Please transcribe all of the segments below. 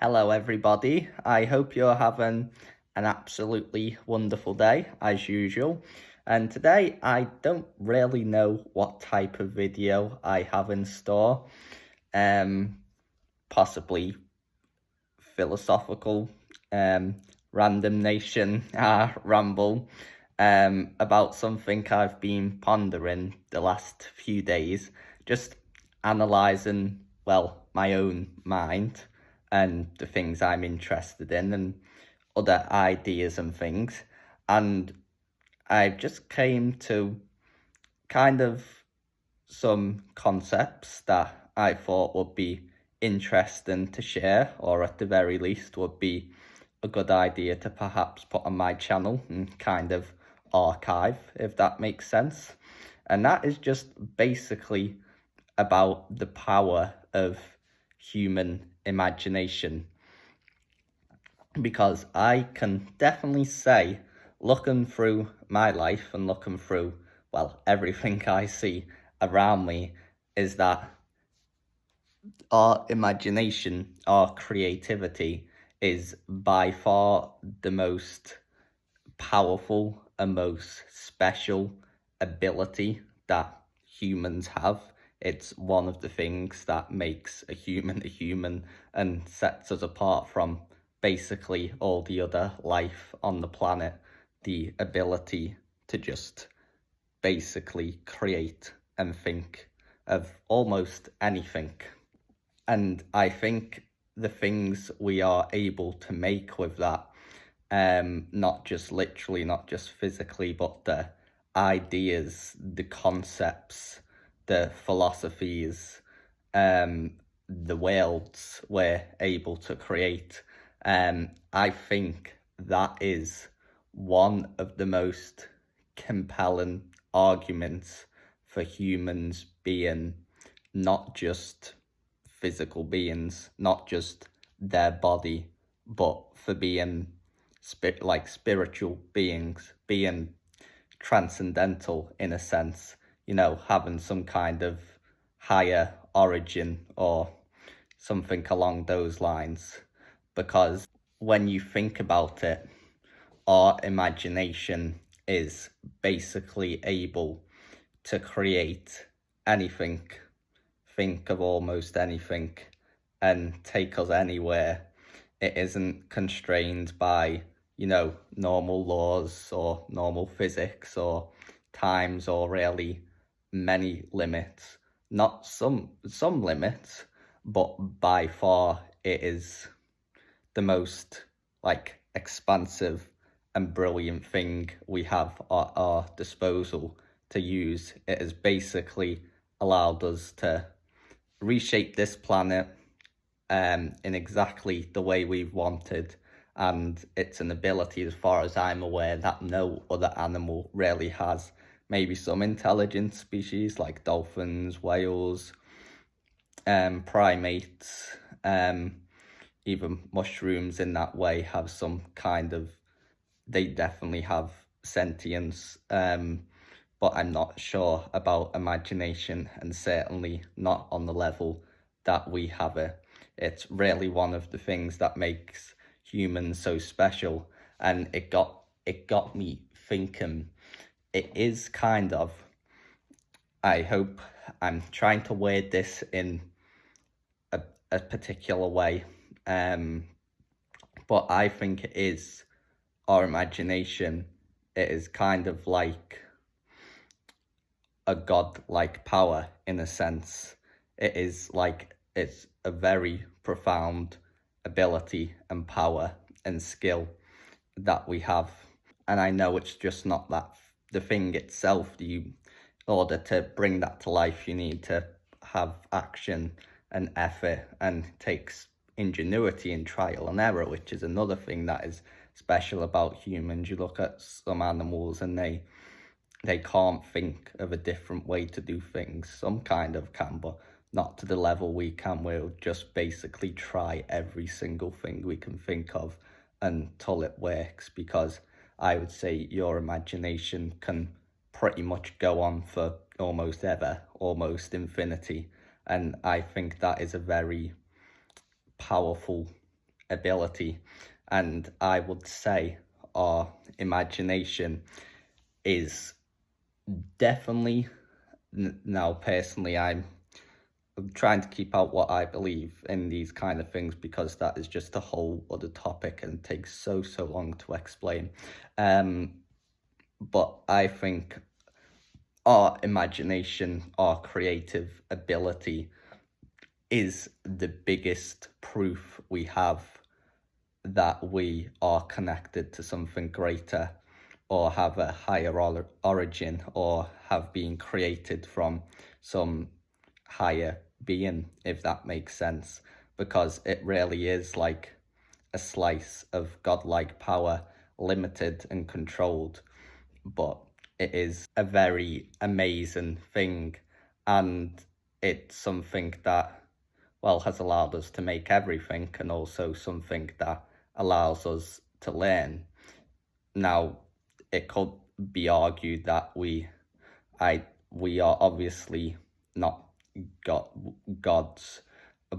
Hello, everybody. I hope you're having an absolutely wonderful day, as usual. And today, I don't really know what type of video I have in store. Possibly philosophical, random nation ramble about something I've been pondering the last few days, just analysing, well, my own mind and the things I'm interested in and other ideas and things. And I just came to kind of some concepts that I thought would be interesting to share, or at the very least would be a good idea to perhaps put on my channel and kind of archive, if that makes sense. And that is just basically about the power of human imagination. Because I can definitely say, looking through my life and looking through, well, everything I see around me, is that our imagination, our creativity is by far the most powerful and most special ability that humans have. It's one of the things that makes a human and sets us apart from basically all the other life on the planet. The ability to just basically create and think of almost anything. And I think the things we are able to make with that, not just literally, not just physically, but the ideas, the concepts, the philosophies, the worlds we're able to create. I think that is one of the most compelling arguments for humans being not just physical beings, not just their body, but for being spiritual beings, being transcendental in a sense, having some kind of higher origin or something along those lines. Because when you think about it, our imagination is basically able to create anything, think of almost anything, and take us anywhere. It isn't constrained by, normal laws or normal physics or times or really many limits. Not some limits, but by far it is the most expansive and brilliant thing we have at our disposal to use. It has basically allowed us to reshape this planet in exactly the way we've wanted, and it's an ability, as far as I'm aware, that no other animal really has. Maybe some intelligent species like dolphins, whales, primates, even mushrooms in that way have some kind of, they definitely have sentience, but I'm not sure about imagination, and certainly not on the level that we have it. It's really one of the things that makes humans so special, and it got me thinking. It is kind of, I hope I'm trying to word this in a particular way, but I think it is our imagination. It is kind of like a god-like power in a sense. It is like it's a very profound ability and power and skill that we have. And I know it's just not that the thing itself. In order to bring that to life, you need to have action and effort, and it takes ingenuity and trial and error, which is another thing that is special about humans. You look at some animals and they can't think of a different way to do things. Some kind of can, but not to the level we can. We'll just basically try every single thing we can think of until it works, because I would say your imagination can pretty much go on for almost ever, almost infinity. And I think that is a very powerful ability. And I would say our imagination is definitely, now personally, I'm trying to keep out what I believe in these kind of things, because that is just a whole other topic and takes so long to explain. But I think our imagination, our creative ability is the biggest proof we have that we are connected to something greater, or have a higher origin, or have been created from some higher being, if that makes sense. Because it really is like a slice of godlike power, limited and controlled, but it is a very amazing thing, and it's something that, well, has allowed us to make everything, and also something that allows us to learn. Now, it could be argued that we are obviously not gods,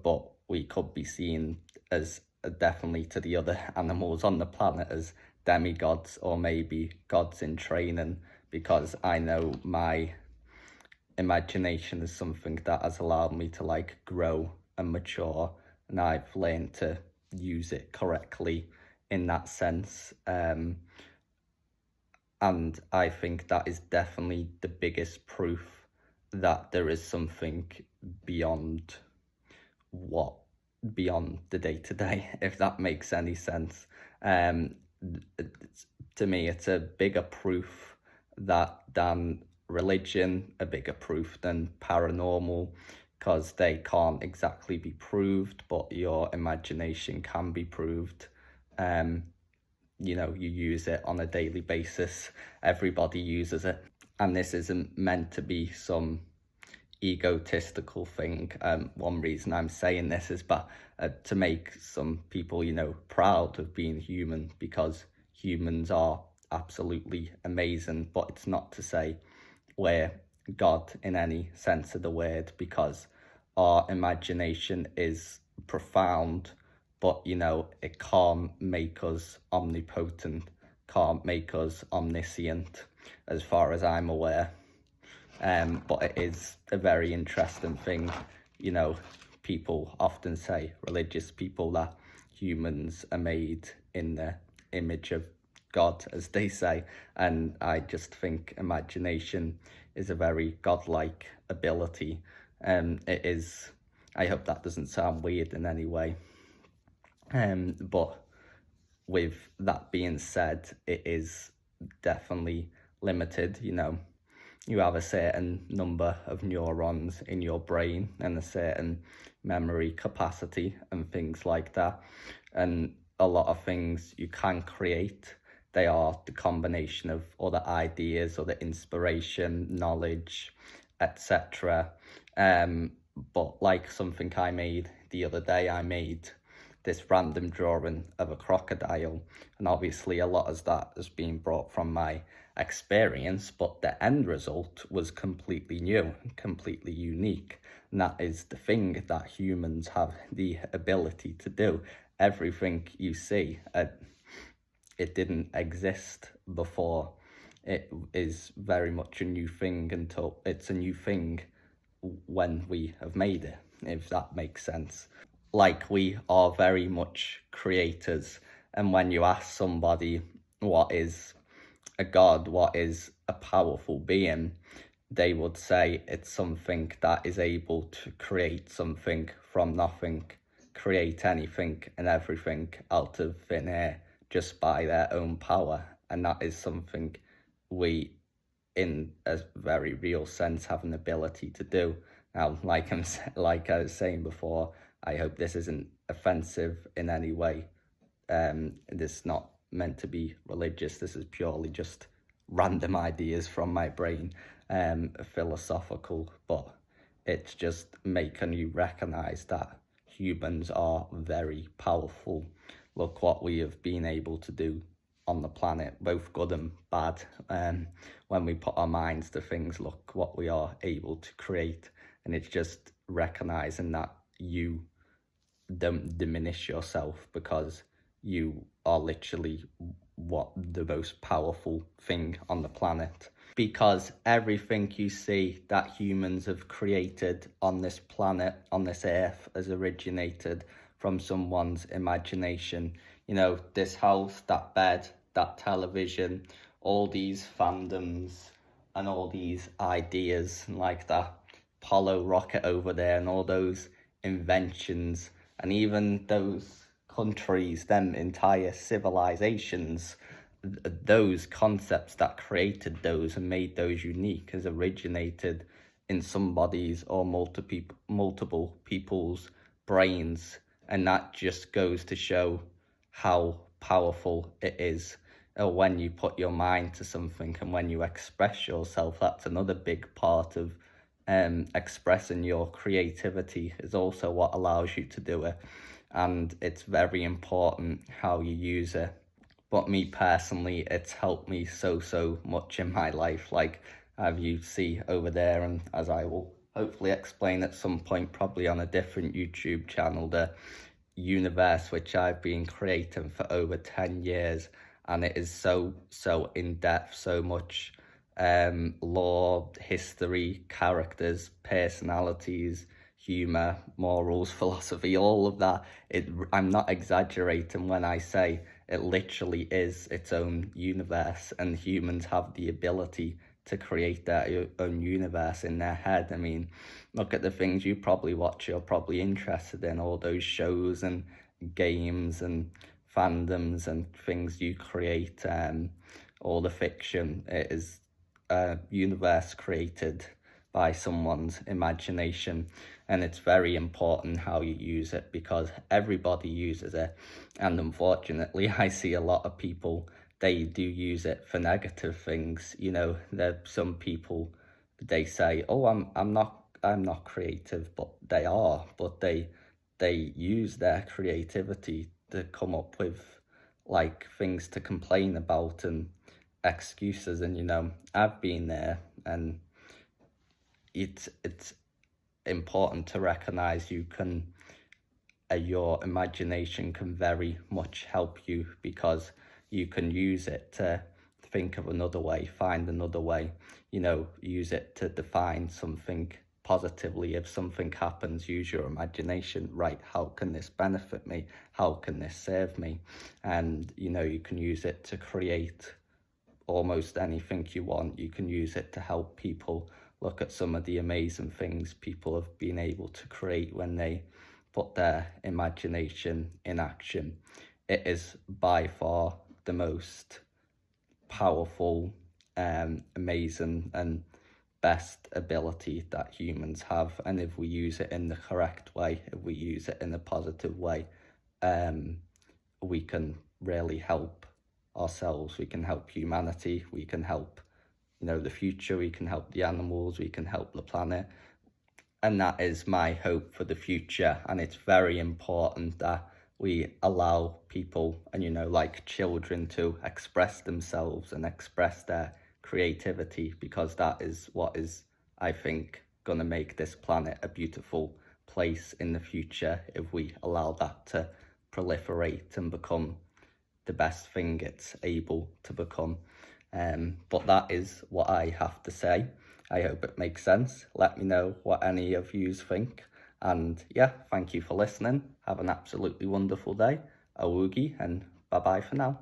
but we could be seen as, definitely to the other animals on the planet, as demigods, or maybe gods in training, because I know my imagination is something that has allowed me to like grow and mature, and I've learned to use it correctly in that sense. And I think that is definitely the biggest proof that there is something beyond the day-to-day, if that makes any sense. To me, it's a bigger proof than religion, a bigger proof than paranormal, because they can't exactly be proved, but your imagination can be proved. You know, you use it on a daily basis. Everybody uses it. And this isn't meant to be some egotistical thing. One reason I'm saying this is to make some people, you know, proud of being human, because humans are absolutely amazing. But it's not to say we're God in any sense of the word, because our imagination is profound, but, you know, it can't make us omnipotent, can't make us omniscient, as far as I'm aware. But it is a very interesting thing. You know, people often say, religious people, that humans are made in the image of God, as they say. And I just think imagination is a very godlike ability. It is, I hope that doesn't sound weird in any way. But with that being said, it is definitely limited. You know, you have a certain number of neurons in your brain and a certain memory capacity and things like that. And a lot of things you can create, they are the combination of other ideas, other inspiration, knowledge, etc. But like something I made the other day, I made this random drawing of a crocodile, and obviously a lot of that has been brought from my experience, but the end result was completely new, completely unique. And that is the thing that humans have the ability to do. Everything you see, it didn't exist before. It is very much a new thing until it's a new thing when we have made it, if that makes sense. Like, we are very much creators, and when you ask somebody what is a god, what is a powerful being, they would say it's something that is able to create something from nothing, create anything and everything out of thin air, just by their own power. And that is something we, in a very real sense, have an ability to do. Now, like I was saying before, I hope this isn't offensive in any way. This is not meant to be religious. This is purely just random ideas from my brain, philosophical, but it's just making you recognize that humans are very powerful. Look what we have been able to do on the planet, both good and bad. When we put our minds to things, look what we are able to create. And it's just recognizing that you don't diminish yourself, because you are literally what the most powerful thing on the planet. Because everything you see that humans have created on this planet, on this earth, has originated from someone's imagination. You know, this house, that bed, that television, all these fandoms and all these ideas, and like that Apollo rocket over there, and all those inventions, and even those countries, them entire civilizations, those concepts that created those and made those unique has originated in somebody's or multiple people's brains. And that just goes to show how powerful it is when you put your mind to something, and when you express yourself. That's another big part of expressing your creativity, is also what allows you to do it. And it's very important how you use it. But me personally, it's helped me so much in my life, like as you see over there, and as I will hopefully explain at some point, probably on a different YouTube channel, the universe which I've been creating for over 10 years. And it is so in depth, so much lore, history, characters, personalities, humor, morals, philosophy, all of that. I'm not exaggerating when I say it literally is its own universe, and humans have the ability to create their own universe in their head. I mean, look at the things you probably watch, you're probably interested in, all those shows and games and fandoms and things you create, all the fiction. It is a universe created by someone's imagination, and it's very important how you use it, because everybody uses it. And unfortunately, I see a lot of people, they do use it for negative things. You know, there some people, they say, oh, I'm not creative, but they are. But they use their creativity to come up with like things to complain about and excuses. And you know, I've been there, and it's important to recognize you can your imagination can very much help you, because you can use it to think of another way, find another way, you know, use it to define something positively. If something happens, use your imagination. Right, how can this benefit me? How can this serve me? And you know, you can use it to create almost anything you want. You can use it to help people. Look at some of the amazing things people have been able to create when they put their imagination in action. It is by far the most powerful, amazing and best ability that humans have. And if we use it in the correct way, if we use it in a positive way, we can really help ourselves. We can help humanity. We can help, you know, the future. We can help the animals. We can help the planet. And that is my hope for the future. And it's very important that we allow people, and you know, like children, to express themselves and express their creativity, because that is what is, I think, going to make this planet a beautiful place in the future, if we allow that to proliferate and become the best thing it's able to become. But that is what I have to say. I hope it makes sense. Let me know what any of yous think. And yeah, thank you for listening. Have an absolutely wonderful day. Awoogie, and bye-bye for now.